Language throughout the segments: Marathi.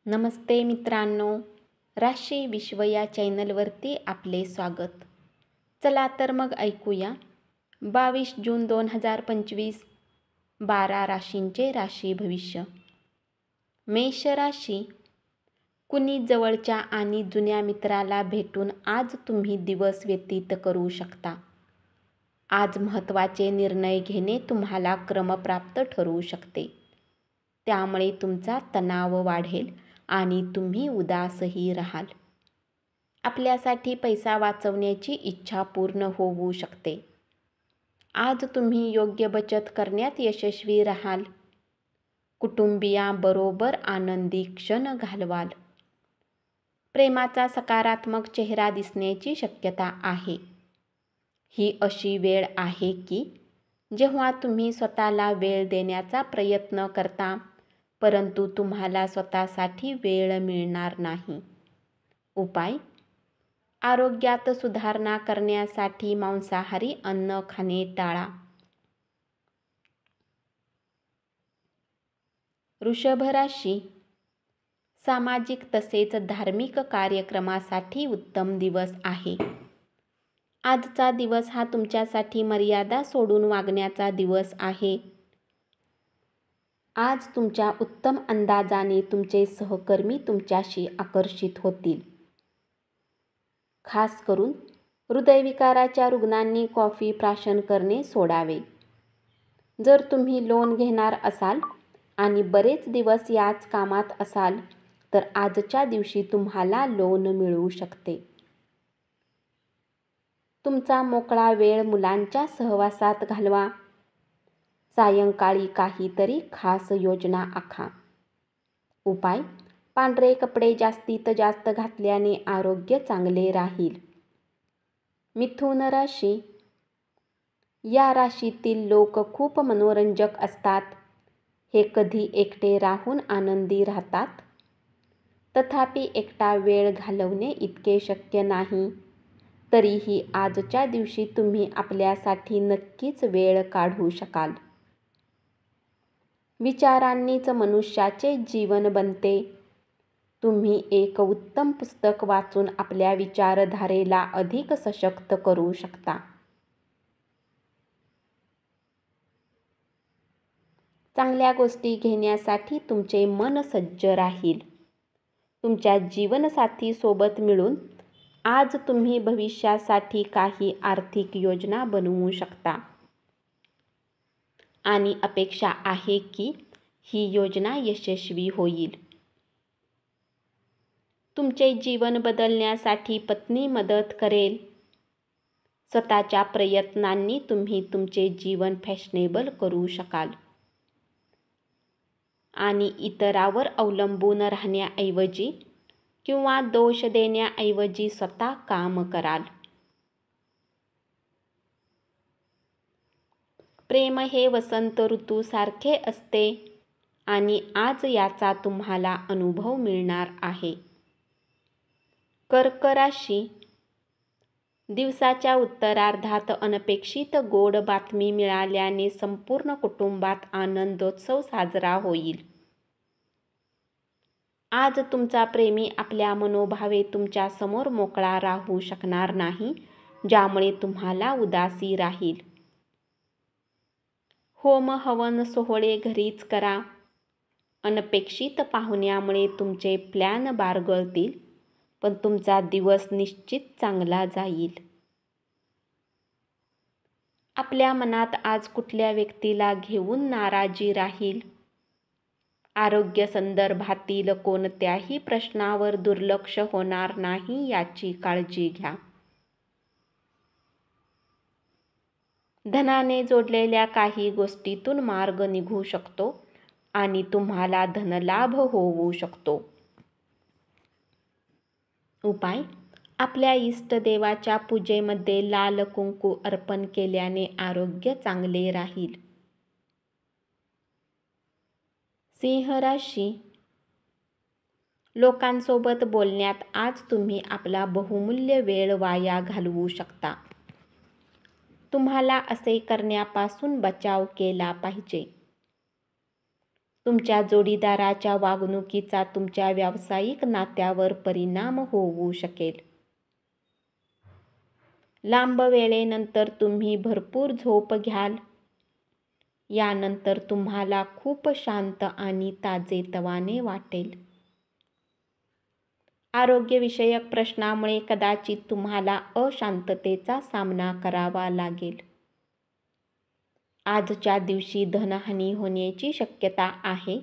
नमस्ते मित्रांनो, राशी विश्व या चॅनलवरती आपले स्वागत. चला तर मग ऐकूया 22 जून 2025 12 राशींचे राशी भविष्य. मेष राशी. कुणी जवळच्या आणि जुन्या मित्राला भेटून आज तुम्ही दिवस व्यतीत करू शकता. आज महत्त्वाचे निर्णय घेणे तुम्हाला क्रमप्राप्त ठरवू शकते. त्यामुळे तुमचा तणाव वाढेल आणि तुम्ही उदासही राहाल. आपल्यासाठी पैसा वाचवण्याची इच्छा पूर्ण होऊ शकते. आज तुम्ही योग्य बचत करण्यात यशस्वी राहाल. कुटुंबियांबरोबर आनंदी क्षण घालवाल. प्रेमाचा सकारात्मक चेहरा दिसण्याची शक्यता आहे. ही अशी वेळ आहे की जेव्हा तुम्ही स्वतःला वेळ देण्याचा प्रयत्न करता, परंतु तुम्हाला स्वतःसाठी वेळ मिळणार नाही. उपाय: आरोग्यात सुधारणा करण्यासाठी मांसाहारी अन्न खाणे टाळा. वृषभ राशी. सामाजिक तसेच धार्मिक कार्यक्रमासाठी उत्तम दिवस आहे. आजचा दिवस हा तुमच्यासाठी मर्यादा सोडून वागण्याचा दिवस आहे. आज तुमच्या उत्तम अंदाजाने तुमचे सहकर्मी तुमच्याशी आकर्षित होतील. खास करून हृदयविकाराच्या रुग्णांनी कॉफी प्राशन करणे सोडावे. जर तुम्ही लोन घेणार असाल आणि बरेच दिवस याच कामात असाल तर आजच्या दिवशी तुम्हाला लोन मिळू शकते. तुमचा मोकळा वेळ मुलांच्या सहवासात घालवा. सायंकाळी काहीतरी खास योजना आखा. उपाय: पांढरे कपडे जास्तीत जास्त घातल्याने आरोग्य चांगले राहील. मिथुन राशी. या राशीतील लोक खूप मनोरंजक असतात. हे कधी एकटे राहून आनंदी राहतात. तथापि एकटा वेळ घालवणे इतके शक्य नाही. तरीही आजच्या दिवशी तुम्ही आपल्यासाठी नक्कीच वेळ काढू शकाल. विचारांनीच मनुष्याचे जीवन बनते. तुम्ही एक उत्तम पुस्तक वाचून आपल्या विचारधारेला अधिक सशक्त करू शकता. चांगल्या गोष्टी घेण्यासाठी तुमचे मन सज्ज राहील. तुमच्या जीवनसाथी सोबत मिळून आज तुम्ही भविष्यासाठी काही आर्थिक योजना बनवू शकता आणि अपेक्षा आहे की ही योजना यशस्वी होईल. तुमचे जीवन बदलण्यासाठी पत्नी मदत करेल. स्वतःच्या प्रयत्नांनी तुम्ही तुमचे जीवन फॅशनेबल करू शकाल आणि इतरांवर अवलंबून राहण्याऐवजी किंवा दोष देण्याऐवजी स्वतः काम कराल. प्रेम हे वसंत ऋतूसारखे असते आणि आज याचा तुम्हाला अनुभव मिळणार आहे. कर्क राशी. दिवसाच्या उत्तरार्धात अनपेक्षित गोड बातमी मिळाल्याने संपूर्ण कुटुंबात आनंदोत्सव साजरा होईल. आज तुमचा प्रेमी आपल्या मनोभावे तुमच्या समोर मोकळा राहू शकणार नाही, ज्यामुळे तुम्हाला उदासी राहील. होम हवन सोहळे घरीच करा. अनपेक्षित पाहुण्यामुळे तुमचे प्लॅन बारगळतील, पण तुमचा दिवस निश्चित चांगला जाईल. आपल्या मनात आज कुठल्या व्यक्तीला घेऊन नाराजी राहील. आरोग्य संदर्भातील कोणत्याही प्रश्नावर दुर्लक्ष होणार नाही याची काळजी घ्या. धनाने जोडलेल्या काही गोष्टीतून मार्ग निघू शकतो आणि तुम्हाला धनलाभ होऊ शकतो. उपाय: आपल्या इष्टदेवाच्या पूजेमध्ये लाल कुंकू अर्पण केल्याने आरोग्य चांगले राहील. सिंह राशी. लोकांसोबत बोलण्यात आज तुम्ही आपला बहुमूल्य वेळ वाया घालवू शकता. तुम्हाला असे करण्यापासून बचाव केला पाहिजे. तुमच्या जोडीदाराच्या वागणुकीचा तुमच्या व्यावसायिक नात्यावर परिणाम होऊ शकेल. लांब वेळेनंतर तुम्ही भरपूर झोप घ्याल. यानंतर तुम्हाला खूप शांत आणि ताजेतवाने वाटेल. आरोग्यविषयक प्रश्नामुळे कदाचित तुम्हाला अशांततेचा सामना करावा लागेल. आजच्या दिवशी धनहानी होण्याची शक्यता आहे.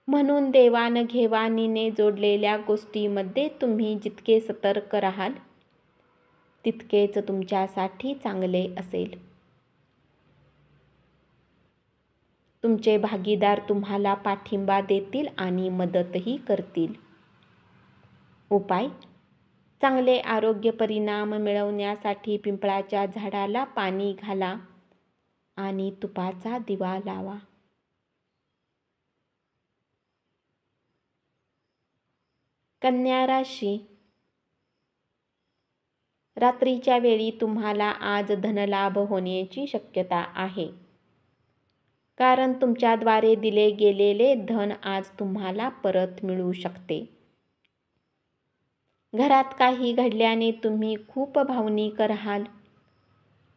म्हणून देवाणघेवाणीने जोडलेल्या गोष्टींमध्ये तुम्ही जितके सतर्क राहाल तितकेच तुमच्यासाठी चांगले असेल. तुमचे भागीदार तुम्हाला पाठिंबा देतील आणि मदतही करतील. उपाय: चांगले आरोग्य परिणाम मिळवण्यासाठी पिंपळाच्या झाडाला पाणी घाला आणि तुपाचा दिवा लावा. कन्या राशी. रात्रीच्या वेळी तुम्हाला आज धनलाभ होण्याची शक्यता आहे. कारण तुमच्याद्वारे दिले गेलेले धन आज तुम्हाला परत मिळू शकते. घरात काही घडल्याने तुम्ही खूप भावनिक राहाल,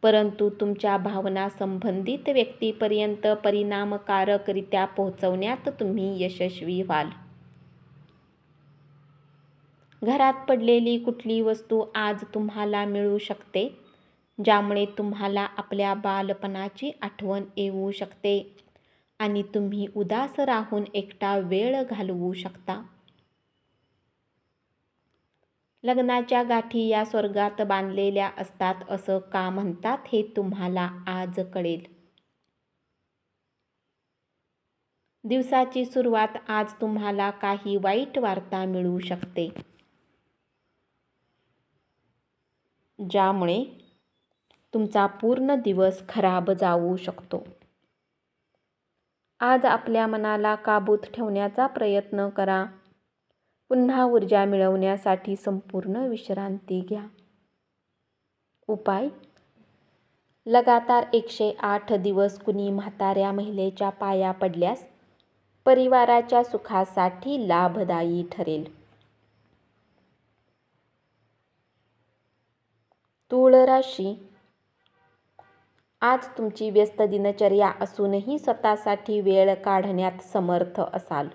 परंतु तुमच्या भावना संबंधित व्यक्तीपर्यंत परिणामकारकरित्या पोहोचवण्यात तुम्ही यशस्वी व्हाल. घरात पडलेली कुठली वस्तू आज तुम्हाला मिळू शकते, ज्यामुळे तुम्हाला आपल्या बालपणाची आठवण येऊ शकते आणि तुम्ही उदास राहून एकटा वेळ घालवू शकता. लग्नाच्या गाठी या स्वर्गात बांधलेल्या असतात असं का म्हणतात हे तुम्हाला आज कळेल. दिवसाची सुरुवात आज तुम्हाला काही वाईट वार्ता मिळू शकते, ज्यामुळे तुमचा पूर्ण दिवस खराब जाऊ शकतो. आज आपल्या मनाला काबूत ठेवण्याचा प्रयत्न करा. पुन्हा ऊर्जा मिळवण्यासाठी संपूर्ण विश्रांती घ्या. उपाय: लगातार 108 दिवस कुणी म्हाताऱ्या महिलेच्या पाया पडल्यास परिवाराच्या सुखासाठी लाभदायी ठरेल. तूळ राशी. आज तुमची व्यस्त दिनचर्या असूनही स्वतःसाठी वेळ काढण्यात समर्थ असाल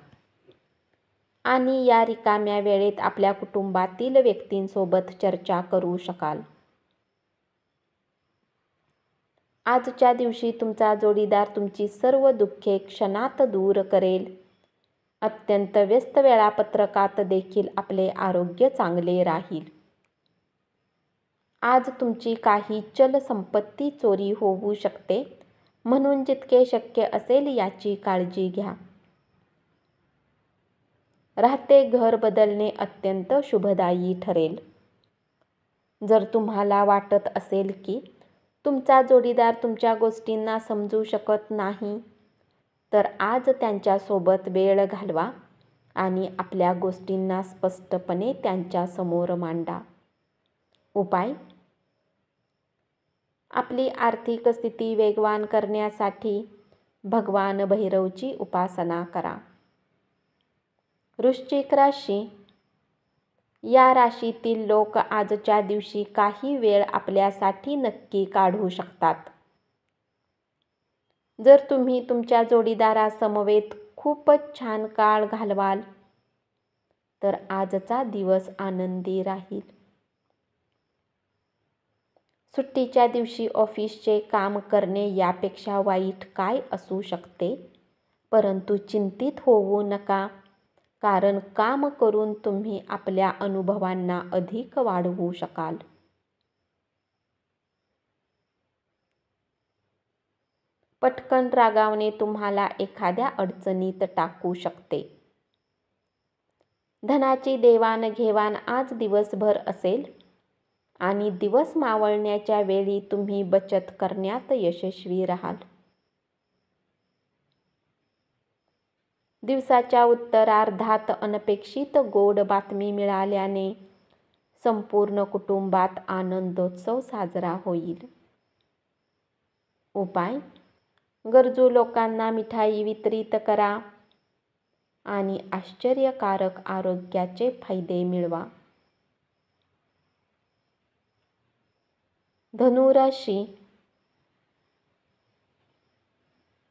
आणि या रिकाम्या वेळेत आपल्या कुटुंबातील व्यक्तींसोबत चर्चा करू शकाल. आजच्या दिवशी तुमचा जोडीदार तुमची सर्व दुःखे क्षणात दूर करेल. अत्यंत व्यस्त वेळापत्रकात देखील आपले आरोग्य चांगले राहील. आज तुमची काही चल संपत्ती चोरी होऊ शकते, म्हणून जितके शक्य असेल याची काळजी घ्या. राहते घर बदलणे अत्यंत शुभदायी ठरेल. जर तुम्हाला वाटत असेल की तुमचा जोडीदार तुमच्या गोष्टींना समजू शकत नाही, तर आज त्यांच्यासोबत वेळ घालवा आणि आपल्या गोष्टींना स्पष्टपणे त्यांच्यासमोर मांडा. उपाय: आपली आर्थिक स्थिती वेगवान करण्यासाठी भगवान भैरवची उपासना करा. वृश्चिक राशी. या राशीतील लोक आजच्या दिवशी काही वेळ आपल्यासाठी नक्की काढू शकतात. जर तुम्ही तुमच्या जोडीदारासमवेत खूपच छान काळ घालवाल तर आजचा दिवस आनंदी राहील. सुट्टीच्या दिवशी ऑफिसचे काम करणे यापेक्षा वाईट काय असू शकते, परंतु चिंतित होऊ नका, कारण काम करून तुम्ही आपल्या अनुभवांना अधिक वाढवू शकाल. पटकन रागावणे तुम्हाला एखाद्या अडचणीत टाकू शकते. धनाची देवाणघेवाण आज दिवसभर असेल आणि दिवस मावळण्याच्या वेळी तुम्ही बचत करण्यात यशस्वी राहाल. दिवसाच्या उत्तरार्धात अनपेक्षित गोड बातमी मिळाल्याने संपूर्ण कुटुंबात आनंदोत्सव साजरा होईल. उपाय: गरजू लोकांना मिठाई वितरित करा आणि आश्चर्यकारक आरोग्याचे फायदे मिळवा. धनु राशी,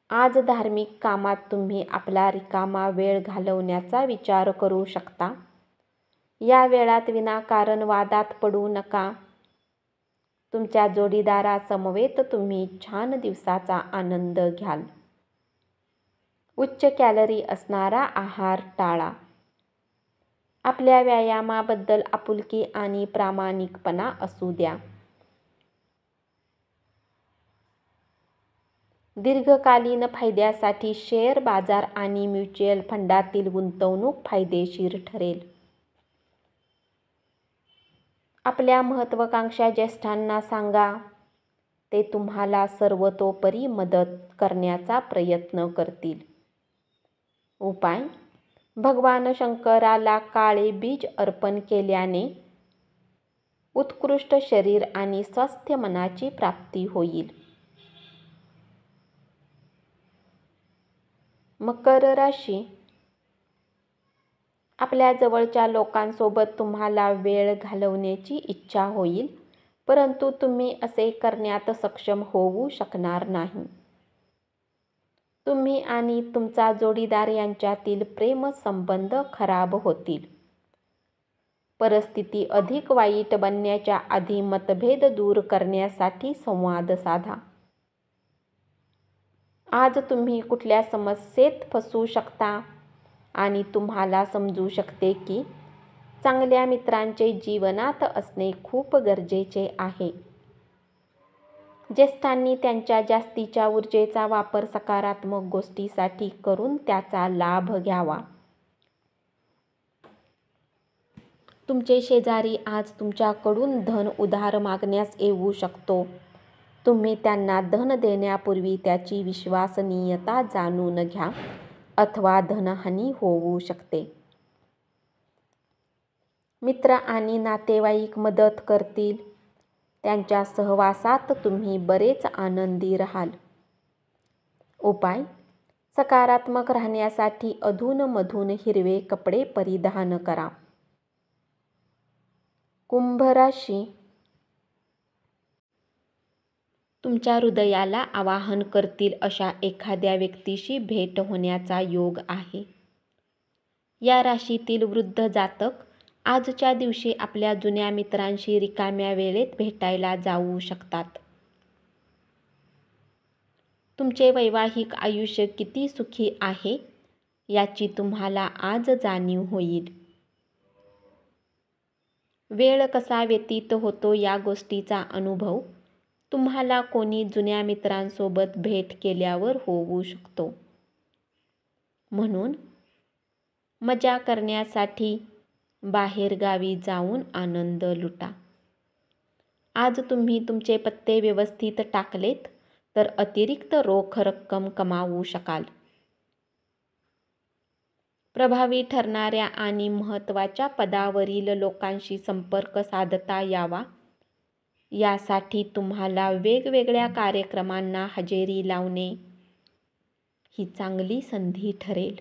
आज धार्मिक कामात तुम्ही आपला रिकामा वेळ घालवण्याचा विचार करू शकता. या वेळात विनाकारण वादात पडू नका. तुमच्या जोडीदारासमवेत तुम्ही छान दिवसाचा आनंद घ्याल. उच्च कॅलरी असणारा आहार टाळा. आपल्या व्यायामाबद्दल आपुलकी आणि प्रामाणिकपणा असू द्या. दीर्घकालीन फायद्यासाठी शेअर बाजार आणि म्युच्युअल फंडातील गुंतवणूक फायदेशीर ठरेल. आपल्या महत्त्वाकांक्षा ज्येष्ठांना सांगा. ते तुम्हाला सर्वतोपरी मदत करण्याचा प्रयत्न करतील. उपाय: भगवान शंकराला काळे बीज अर्पण केल्याने उत्कृष्ट शरीर आणि स्वस्थ मनाची प्राप्ती होईल. मकर राशी, आपल्या जवळच्या लोकांसोबत तुम्हाला वेळ घालवण्याची इच्छा होईल, परंतु तुम्ही असे करण्यात सक्षम होऊ शकणार नाही. तुम्ही आणि तुमचा जोडीदार यांच्यातील प्रेमसंबंध खराब होतील. परिस्थिती अधिक वाईट बनण्याच्या आधी मतभेद दूर करण्यासाठी संवाद साधा. आज तुम्ही कुठल्या समस्येत फसू शकता आणि तुम्हाला समजू शकते की चांगल्या मित्रांचे जीवनात असणे खूप गरजेचे आहे. ज्येष्ठांनी त्यांच्या जास्तीच्या ऊर्जेचा वापर सकारात्मक गोष्टीसाठी करून त्याचा लाभ घ्यावा. तुमचे शेजारी आज तुमच्याकडून धन उधार मागण्यास येऊ शकतो. तुम्ही त्यांना धन देण्यापूर्वी त्याची विश्वसनीयता जाणून घ्या अथवा धनहानी होऊ शकते. मित्र आणि नातेवाईक मदत करतील. त्यांच्या सहवासात तुम्ही बरेच आनंदी राहाल. उपाय: सकारात्मक राहण्यासाठी अधूनमधून हिरवे कपडे परिधान करा. कुंभ राशी, तुमच्या हृदयाला आवाहन करतील अशा एखाद्या व्यक्तीशी भेट होण्याचा योग आहे. या राशीतील वृद्ध जातक आजच्या दिवशी आपल्या जुन्या मित्रांशी रिकाम्या वेळेत भेटायला जाऊ शकतात. तुमचे वैवाहिक आयुष्य किती सुखी आहे याची तुम्हाला आज जाणीव होईल. वेळ कसा व्यतीत होतो या गोष्टीचा अनुभव तुम्हाला कोणी जुन्या मित्रांसोबत भेट केल्यावर होऊ शकतो. म्हणून मजा करण्यासाठी बाहेरगावी जाऊन आनंद लुटा. आज तुम्ही तुमचे पत्ते व्यवस्थित टाकलेत तर अतिरिक्त रोख रक्कम कमावू शकाल. प्रभावी ठरणाऱ्या आणि महत्त्वाच्या पदावरील लोकांशी संपर्क साधता यावा यासाठी तुम्हाला वेगवेगळ्या कार्यक्रमांना हजेरी लावणे ही चांगली संधी ठरेल.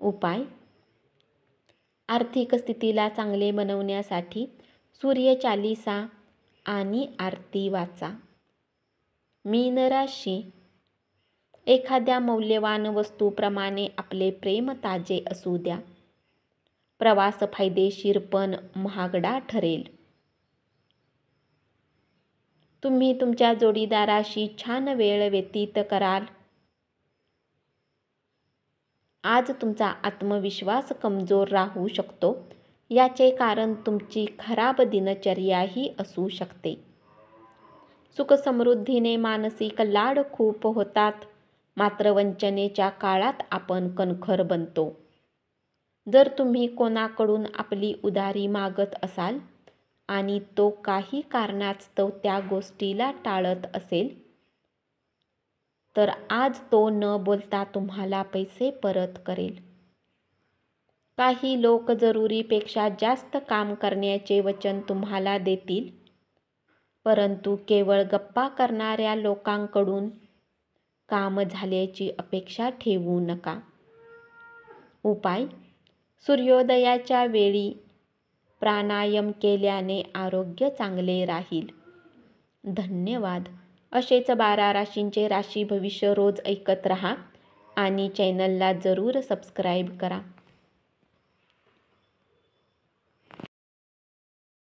उपाय: आर्थिक स्थितीला चांगले बनवण्यासाठी सूर्य चालीसा आणि आरती वाचा. मीन राशी, एखाद्या मौल्यवान वस्तूप्रमाणे आपले प्रेम ताजे असू द्या. प्रवास फायदेशीर पण महागडा ठरेल. तुम्ही तुमच्या जोडीदाराशी छान वेळ व्यतीत कराल. आज तुमचा आत्मविश्वास कमजोर राहू शकतो. याचे कारण तुमची खराब दिनचर्याही असू शकते. सुखसमृद्धीने मानसिक लाड खूप होतात, मात्र वंचनेच्या काळात आपण कणखर बनतो. जर तुम्ही कोणाकडून आपली उधारी मागत असाल आणि तो काही कारणास्तव त्या गोष्टीला टाळत असेल तर आज तो न बोलता तुम्हाला पैसे परत करेल. काही लोक जरुरीपेक्षा जास्त काम करण्याचे वचन तुम्हाला देतील, परंतु केवळ गप्पा करणाऱ्या लोकांकडून काम झाल्याची अपेक्षा ठेवू नका. उपाय: सूर्योदयाच्या वेळी प्राणायाम केल्याने आरोग्य चांगले राहील. धन्यवाद. असेच 12 राशींचे राशी भविष्य रोज ऐकत रहा आणि चॅनलला जरूर सबस्क्राईब करा.